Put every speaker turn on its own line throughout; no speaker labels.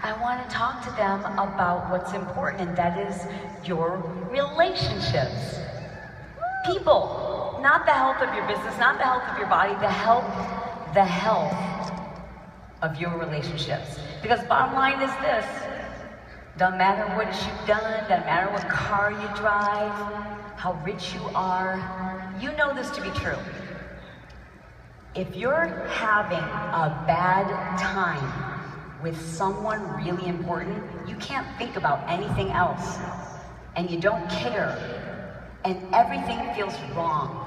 I want to talk to them about what's important, and that is your relationships. People, not the health of your business, not the health of your body, the health of your relationships. Because bottom line is this, doesn't matter what you've done, doesn't matter what car you drive, how rich you are, you know this to be true. If you're having a bad time with someone really important, you can't think about anything else, and you don't care, and everything feels wrong.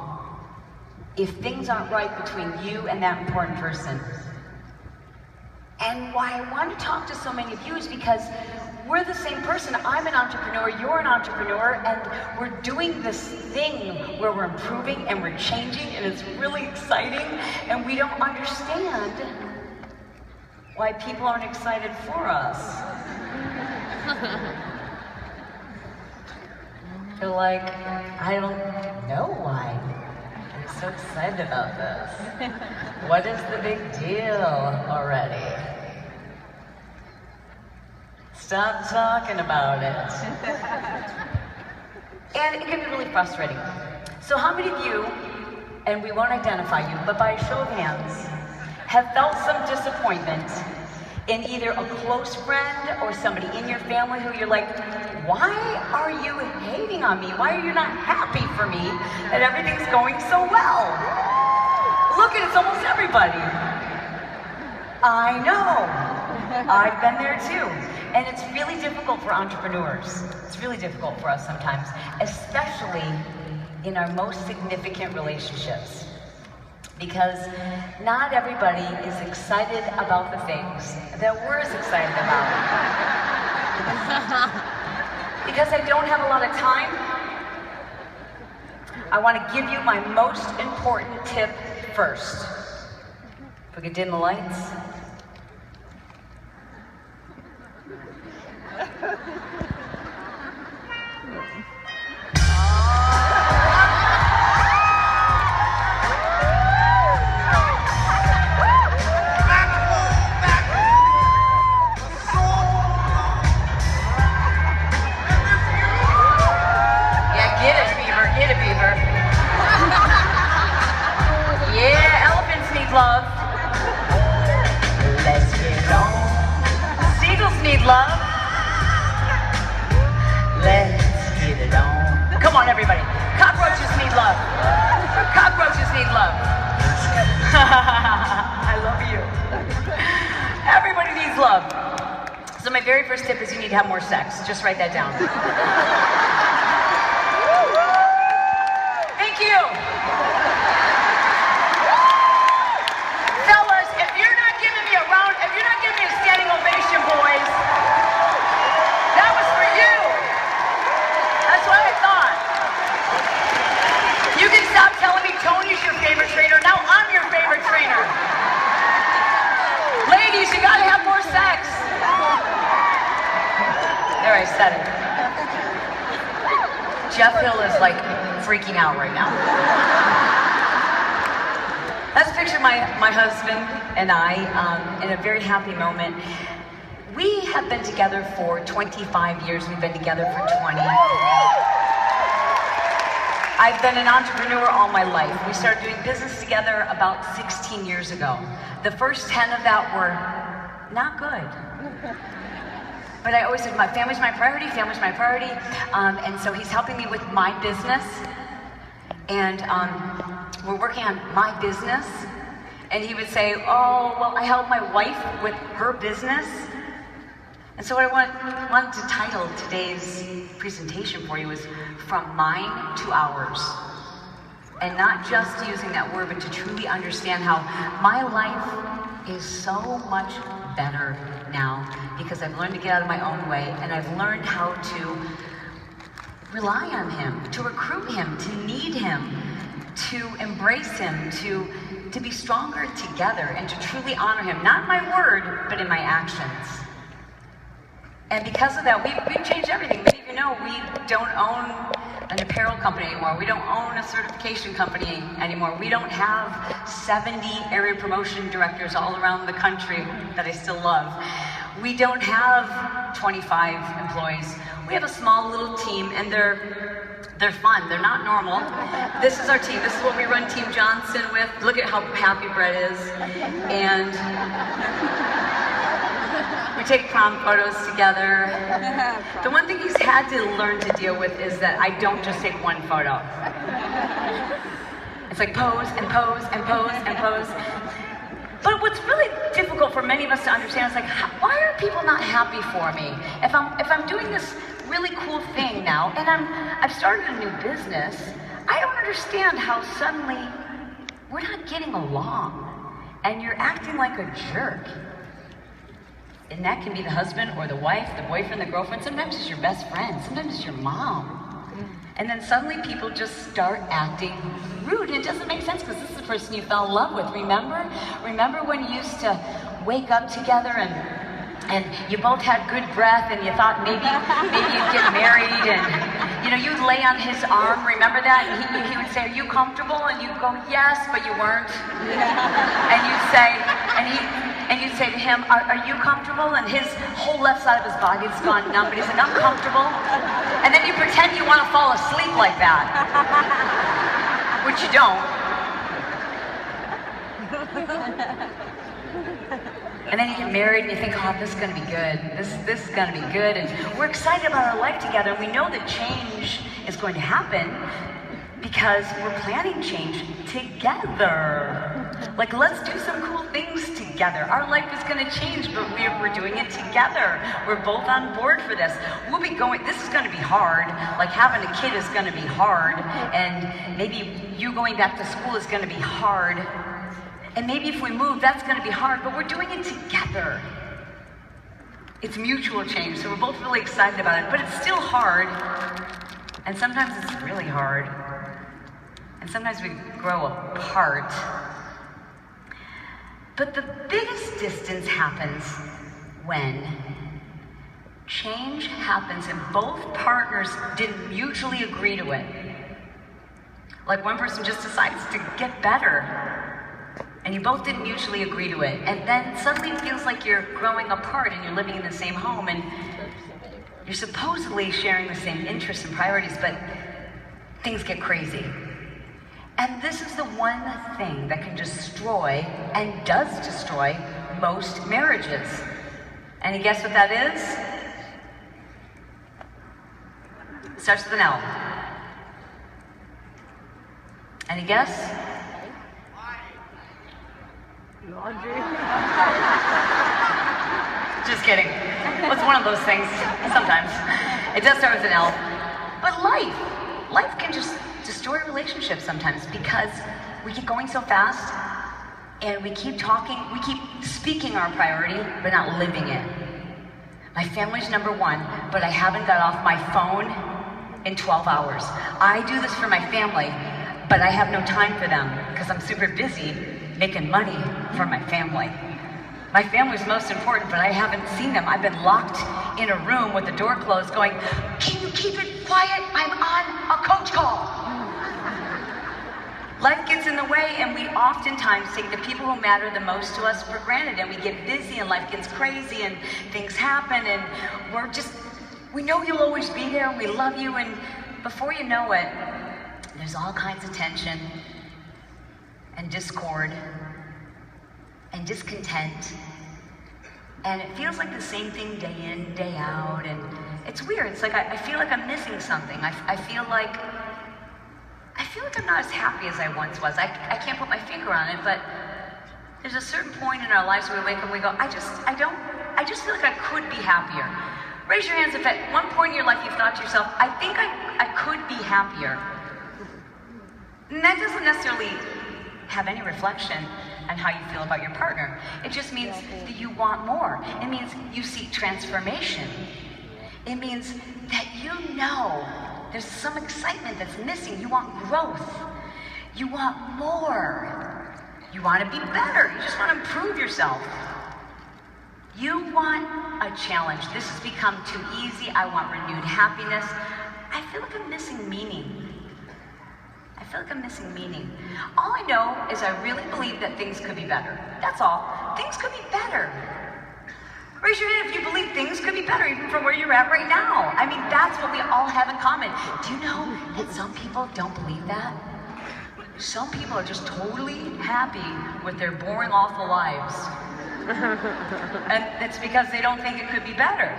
If things aren't right between you and that important person. And why I want to talk to so many of you is because we're the same person. I'm an entrepreneur, you're an entrepreneur, and we're doing this thing where we're improving and we're changing, and it's really exciting, and we don't understand why people aren't excited for us. They're like, I don't know why I'm so excited about this. What is the big deal already? Stop talking about it. And it can be really frustrating. So how many of you, and we won't identify you, but by a show of hands, have felt some disappointment in either a close friend or somebody in your family who you're like, why are you hating on me? Why are you not happy for me that everything's going so well? Look at it's almost everybody. I know. I've been there too. And it's really difficult for entrepreneurs. It's really difficult for us sometimes, especially in our most significant relationships. Because not everybody is excited about the things that we're as excited about. Because I don't have a lot of time, I want to give you my most important tip first. If we could dim the lights. Love. Let's get it on. Seagulls need love. Let's get it on. Come on, everybody. Cockroaches need love. Cockroaches need love. I love you. Everybody needs love. So my very first tip is you need to have more sex. Just write that down. Thank you. Boys, that was for you. That's what I thought. You can stop telling me Tony's your favorite trainer. Now I'm your favorite trainer. Ladies, you gotta have more sex. There, I said it. Jeff Hill is like freaking out right now. Let's picture my husband and I in a very happy moment. We have been together for 25 years. We've been together for 20. I've been an entrepreneur all my life. We started doing business together about 16 years ago. The first 10 of that were not good. But I always said, my family's my priority, family's my priority. And so he's helping me with my business. And we're working on my business. And he would say, oh, well, I help my wife with her business. And so what I wanted to title today's presentation for you is From Mine to Ours. And not just using that word, but to truly understand how my life is so much better now because I've learned to get out of my own way, and I've learned how to rely on him, to recruit him, to need him, to embrace him, to be stronger together, and to truly honor him, not in my word, but in my actions. And because of that, we've changed everything. Many of you know we don't own an apparel company anymore. We don't own a certification company anymore. We don't have 70 area promotion directors all around the country that I still love. We don't have 25 employees. We have a small little team, and they're fun. They're not normal. This is our team. This is what we run Team Johnson with. Look at how happy Brett is. And we take prom photos together. The one thing he's had to learn to deal with is that I don't just take one photo. It's like pose and pose and pose and pose. But what's really difficult for many of us to understand is like, why are people not happy for me? If I'm doing this really cool thing now, and I've started a new business, I don't understand how suddenly we're not getting along, and you're acting like a jerk. And that can be the husband or the wife, the boyfriend, the girlfriend. Sometimes it's your best friend. Sometimes it's your mom. And then suddenly people just start acting rude. And it doesn't make sense because this is the person you fell in love with. Remember when you used to wake up together and you both had good breath and you thought maybe you'd get married, and you'd lay on his arm. Remember that? And he would say, "Are you comfortable?" And you'd go, "Yes," but you weren't. And you'd say to him, are you comfortable? And his whole left side of his body has gone numb, but he's like, "I'm comfortable." And then you pretend you want to fall asleep like that, which you don't. And then you get married and you think, "Oh, this is going to be good. This is going to be good." And we're excited about our life together. And we know that change is going to happen because we're planning change together. Like, let's do some cool things together. Our life is going to change, but we're doing it together. We're both on board for this. This is going to be hard. Like, having a kid is going to be hard. And maybe you going back to school is going to be hard. And maybe if we move, that's going to be hard, but we're doing it together. It's mutual change, so we're both really excited about it, but it's still hard. And sometimes it's really hard. And sometimes we grow apart. But the biggest distance happens when change happens and both partners didn't mutually agree to it. Like, one person just decides to get better, and you both didn't mutually agree to it. And then suddenly it feels like you're growing apart and you're living in the same home and you're supposedly sharing the same interests and priorities, but things get crazy. And this is the one thing that can destroy, and does destroy, most marriages. Any guess what that is? It starts with an L. Any guess?
Laundry.
Just kidding. Well, it's one of those things sometimes. It does start with an L. But life can just destroy relationships sometimes because we keep going so fast and we keep talking, we keep speaking our priority, but not living it. My family's number one, but I haven't got off my phone in 12 hours. I do this for my family, but I have no time for them because I'm super busy making money for my family. My family's most important, but I haven't seen them. I've been locked in a room with the door closed going, "Can you keep it quiet? I'm on a coach call." Life gets in the way, and we oftentimes take the people who matter the most to us for granted, and we get busy and life gets crazy and things happen, and we know you'll always be there and we love you, and before you know it, there's all kinds of tension and discord and discontent, and it feels like the same thing day in, day out, and it's weird. It's like I feel like I'm missing something. I feel like I'm not as happy as I once was. I can't put my finger on it, but there's a certain point in our lives where we wake up and we go, I just feel like I could be happier. Raise your hands if at one point in your life you've thought to yourself, I think I could be happier. And that doesn't necessarily have any reflection on how you feel about your partner. It just means that you want more. It means you seek transformation. It means that there's some excitement that's missing. You want growth. You want more. You want to be better. You just want to improve yourself. You want a challenge. This has become too easy. I want renewed happiness. I feel like I'm missing meaning. All I know is I really believe that things could be better. That's all. Things could be better. Raise your hand if you believe things could be better even from where you're at right now. I mean, that's what we all have in common. Do you know that some people don't believe that? Some people are just totally happy with their boring, awful lives. And it's because they don't think it could be better.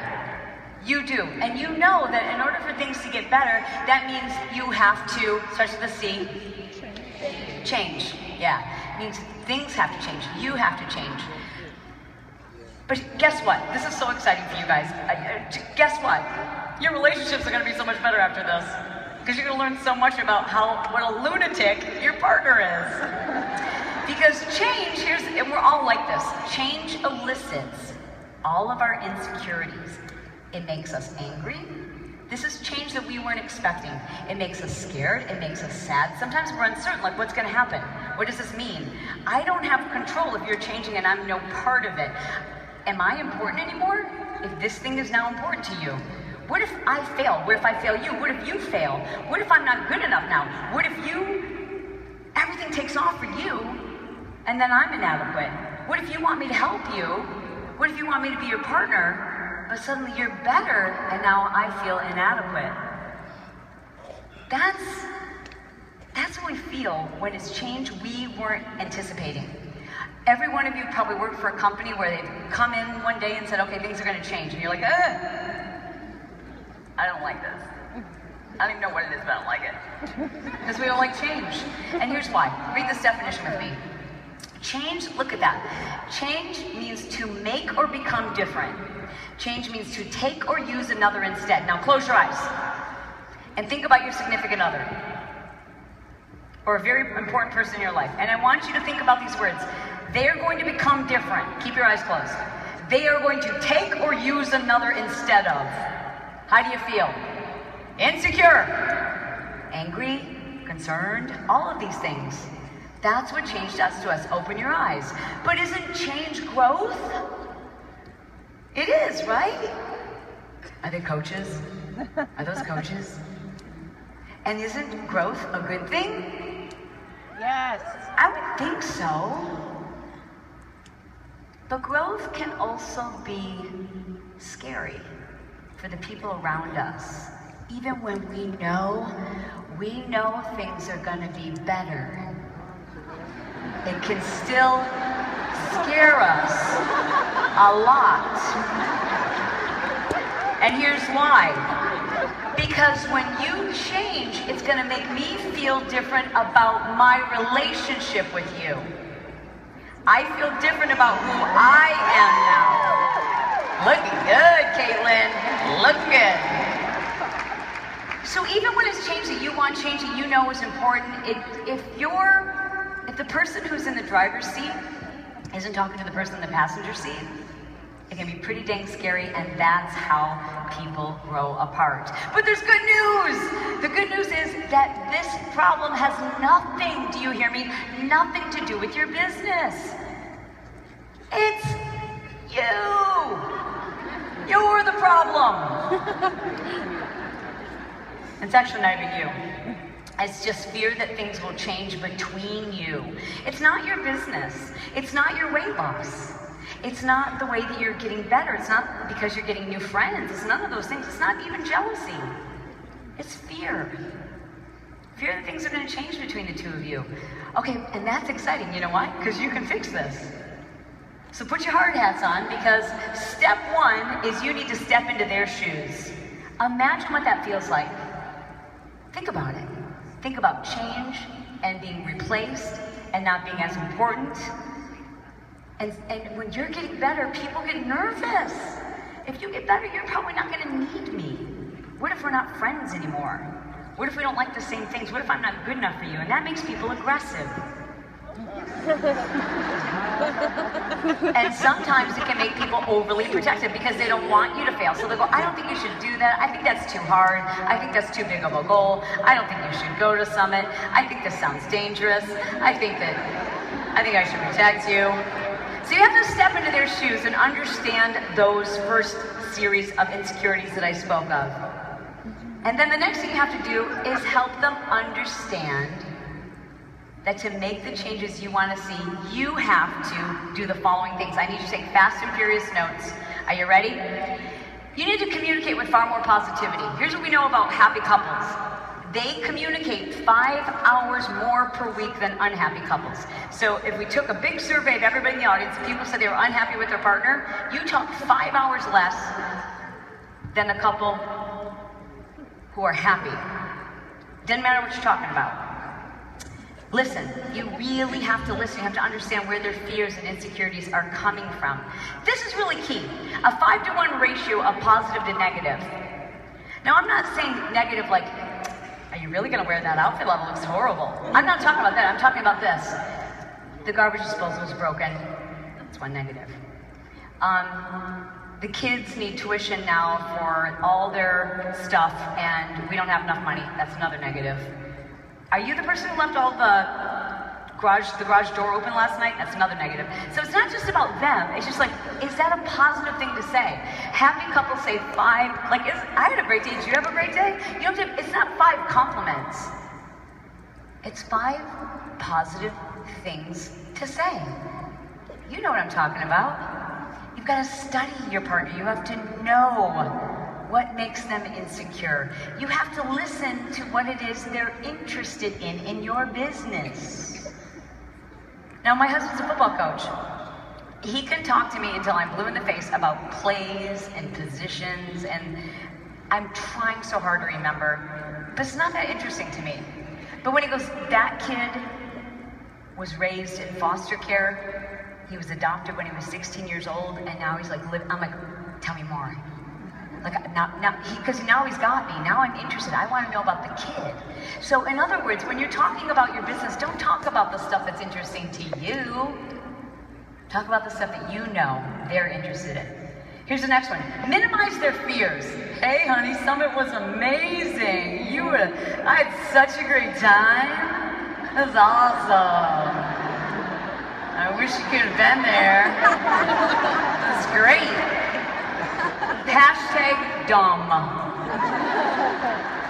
You do. And you know that in order for things to get better, that means you have to, starts with a C, change. Yeah. It means things have to change. You have to change. But guess what? This is so exciting for you guys. Guess what? Your relationships are going to be so much better after this. Because you're going to learn so much about what a lunatic your partner is. Because change, and we're all like this, change elicits all of our insecurities. It makes us angry. This is change that we weren't expecting. It makes us scared. It makes us sad. Sometimes we're uncertain, like what's going to happen? What does this mean? I don't have control if you're changing and I'm no part of it. Am I important anymore? If this thing is now important to you? What if I fail? What if I fail you? What if you fail? What if I'm not good enough now? What if everything takes off for you and then I'm inadequate? What if you want me to help you? What if you want me to be your partner, but suddenly you're better and now I feel inadequate? That's what we feel when it's change we weren't anticipating. Every one of you probably worked for a company where they've come in one day and said, okay, things are going to change. And you're like, I don't like this. I don't even know what it is, but I don't like it. Because we don't like change. And here's why. Read this definition with me. Change, look at that. Change means to make or become different. Change means to take or use another instead. Now close your eyes and think about your significant other or a very important person in your life. And I want you to think about these words. They are going to become different. Keep your eyes closed. They are going to take or use another instead of. How do you feel? Insecure, angry, concerned, all of these things. That's what change does to us. Open your eyes. But isn't change growth? It is, right? Are they coaches? Are those coaches? And isn't growth a good thing?
Yes.
I would think so. But growth can also be scary for the people around us. Even when we know things are going to be better, it can still scare us a lot. And here's why. Because when you change, it's going to make me feel different about my relationship with you. I feel different about who I am now. Looking good, Caitlin. Look good. So even when it's change that you want, change that you know is important, if the person who's in the driver's seat isn't talking to the person in the passenger seat, it can be pretty dang scary, and that's how people grow apart. But there's good news! The good news is that this problem has nothing, do you hear me? Nothing to do with your business. It's you! You're the problem! It's actually not even you. It's just fear that things will change between you. It's not your business. It's not your weight loss. It's not the way that you're getting better. It's not because you're getting new friends. It's none of those things. It's not even jealousy. It's fear. Fear that things are going to change between the two of you. Okay, and that's exciting. You know why? Because you can fix this. So put your hard hats on, because step one is you need to step into their shoes. Imagine what that feels like. Think about it. Think about change and being replaced and not being as important. And when you're getting better, people get nervous. If you get better, you're probably not going to need me. What if we're not friends anymore? What if we don't like the same things? What if I'm not good enough for you? And that makes people aggressive. And sometimes it can make people overly protective because they don't want you to fail. So they go, I don't think you should do that. I think that's too hard. I think that's too big of a goal. I don't think you should go to Summit. I think this sounds dangerous. I think I should protect you. So you have to step into their shoes and understand those first series of insecurities that I spoke of. And then the next thing you have to do is help them understand that to make the changes you want to see, you have to do the following things. I need you to take fast and furious notes. Are you ready? You need to communicate with far more positivity. Here's what we know about happy couples. They communicate 5 hours more per week than unhappy couples. So if we took a big survey of everybody in the audience, people said they were unhappy with their partner, you talk 5 hours less than the couple who are happy. Doesn't matter what you're talking about. Listen, you really have to listen. You have to understand where their fears and insecurities are coming from. This is really key. A 5-to-1 ratio of positive to negative. Now, I'm not saying negative like, are you really going to wear that outfit? Level looks horrible. I'm not talking about that. I'm talking about this. The garbage disposal is broken. That's one negative. The kids need tuition now for all their stuff, and we don't have enough money. That's another negative. Are you the person who left all the garage door open last night? That's another negative. So it's not just about them. It's just like, is that a positive thing to say? Happy couples say 5, like, I had a great day. Did you have a great day? You don't have to, it's not 5 compliments. It's 5 positive things to say. You know what I'm talking about. You've got to study your partner. You have to know what makes them insecure. You have to listen to what it is they're interested in your business. Now, my husband's a football coach. He can talk to me until I'm blue in the face about plays and positions, and I'm trying so hard to remember, but it's not that interesting to me. But when he goes, that kid was raised in foster care, he was adopted when he was 16 years old, and now he's like, I'm like, tell me more. Like, because now he's got me. Now I'm interested. I want to know about the kid. So in other words, when you're talking about your business, don't talk about the stuff that's interesting to you. Talk about the stuff that you know they're interested in. Here's the next one. Minimize their fears. Hey, honey, Summit was amazing. I had such a great time. It was awesome. I wish you could have been there. It was great. Hashtag dumb.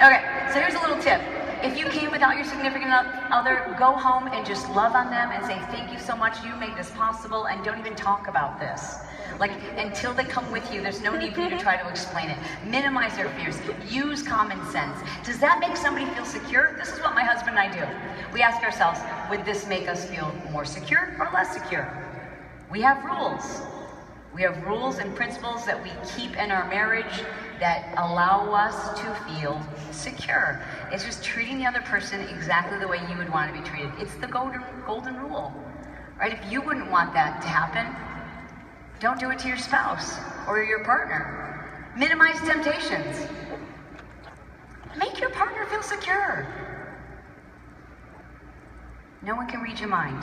Okay, so here's a little tip. If you came without your significant other, go home and just love on them and say, thank you so much, you made this possible, and don't even talk about this. Like, until they come with you, there's no need for you to try to explain it. Minimize their fears. Use common sense. Does that make somebody feel secure? This is what my husband and I do. We ask ourselves, would this make us feel more secure or less secure? We have rules. We have rules and principles that we keep in our marriage that allow us to feel secure. It's just treating the other person exactly the way you would want to be treated. It's the golden rule, right? If you wouldn't want that to happen, don't do it to your spouse or your partner. Minimize temptations. Make your partner feel secure. No one can read your mind.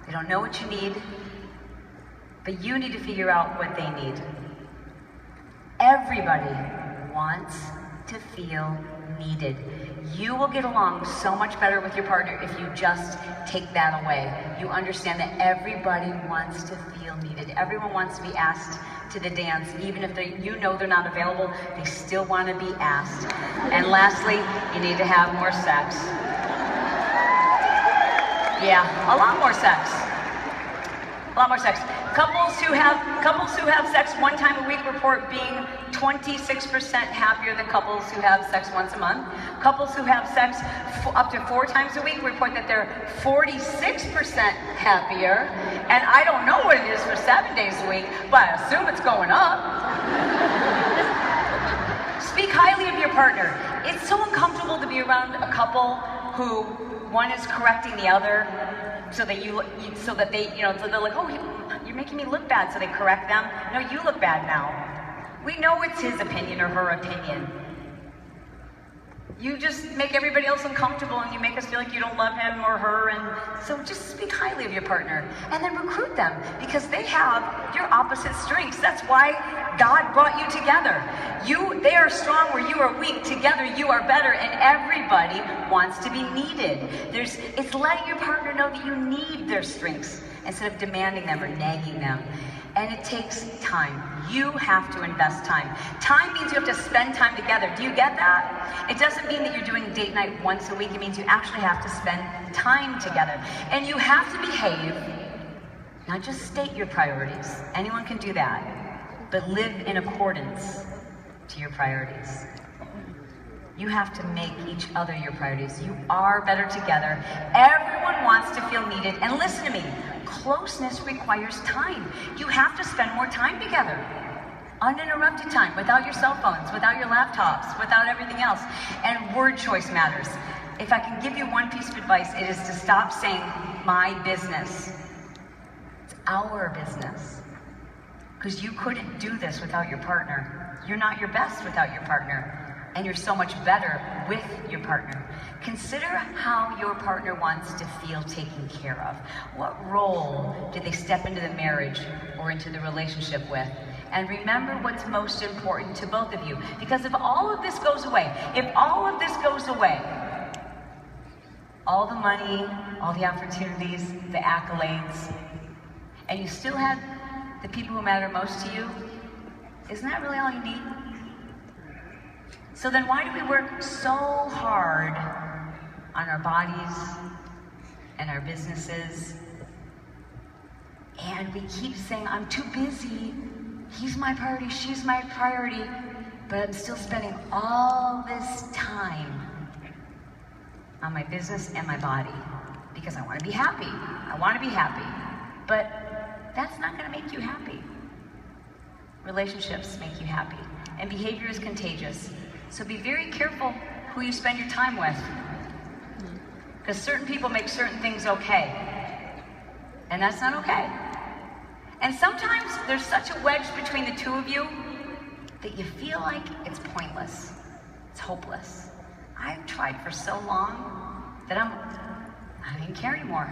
They don't know what you need. But you need to figure out what they need. Everybody wants to feel needed. You will get along so much better with your partner if you just take that away. You understand that everybody wants to feel needed. Everyone wants to be asked to the dance, even if you know they're not available, they still want to be asked. And lastly, you need to have more sex. Yeah, a lot more sex. A lot more sex. Couples who have sex 1 time a week report being 26% happier than couples who have sex once a month. Couples who have sex up to 4 times a week report that they're 46% happier. And I don't know what it is for 7 days a week, but I assume it's going up. Speak highly of your partner. It's so uncomfortable to be around a couple who one is correcting the other, so that they're like, oh, you're making me look bad, so they correct them. No, you look bad now. We know it's his opinion or her opinion. You just make everybody else uncomfortable, and you make us feel like you don't love him or her, and so just speak highly of your partner, and then recruit them, because they have your opposite strengths. That's why God brought you together. They are strong where you are weak. Together you are better, and everybody wants to be needed. It's letting your partner know that you need their strengths instead of demanding them or nagging them. And it takes time. You have to invest time. Time means you have to spend time together. Do you get that? It doesn't mean that you're doing date night once a week. It means you actually have to spend time together. And you have to behave, not just state your priorities. Anyone can do that. but live in accordance to your priorities. You have to make each other your priorities. You are better together. Everyone wants to feel needed. And listen to me, closeness requires time. You have to spend more time together. Uninterrupted time, without your cell phones, without your laptops, without everything else. And word choice matters. If I can give you one piece of advice, it is to stop saying, my business. It's our business. Because you couldn't do this without your partner. You're not your best without your partner. And you're so much better with your partner. Consider how your partner wants to feel taken care of. What role did they step into the marriage or into the relationship with? And remember what's most important to both of you. Because if all of this goes away, all the money, all the opportunities, the accolades, and you still have the people who matter most to you, isn't that really all you need? So then why do we work so hard on our bodies and our businesses? And we keep saying, I'm too busy. He's my priority, she's my priority. But I'm still spending all this time on my business and my body because I want to be happy. I want to be happy. But that's not going to make you happy. Relationships make you happy. And behavior is contagious. So be very careful who you spend your time with. Because certain people make certain things okay. And that's not okay. And sometimes there's such a wedge between the two of you that you feel like it's pointless. It's hopeless. I've tried for so long that I didn't care anymore.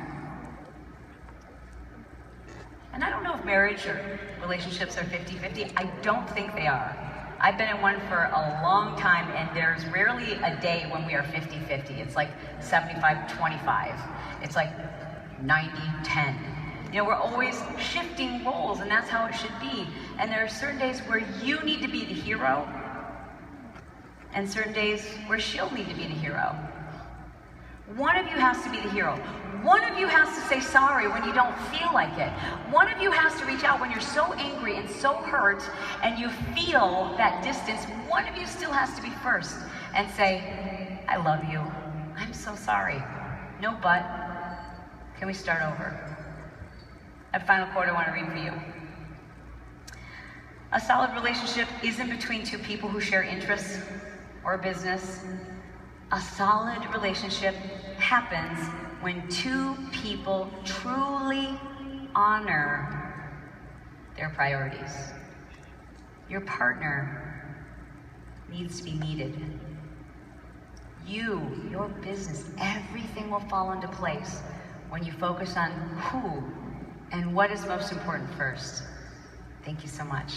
And I don't know if marriage or relationships are 50-50. I don't think they are. I've been in one for a long time, and there's rarely a day when we are 50-50. It's like 75-25. It's like 90-10. You know, we're always shifting roles, and that's how it should be. And there are certain days where you need to be the hero, and certain days where she'll need to be the hero. One of you has to be the hero. One of you has to say sorry when you don't feel like it. One of you has to reach out when you're so angry and so hurt and you feel that distance. One of you still has to be first and say, I love you. I'm so sorry. No but. Can we start over? A final quote I want to read for you. A solid relationship isn't between two people who share interests or business. A solid relationship happens when two people truly honor their priorities. Your partner needs to be needed. You, your business, everything will fall into place when you focus on who and what is most important first. Thank you so much.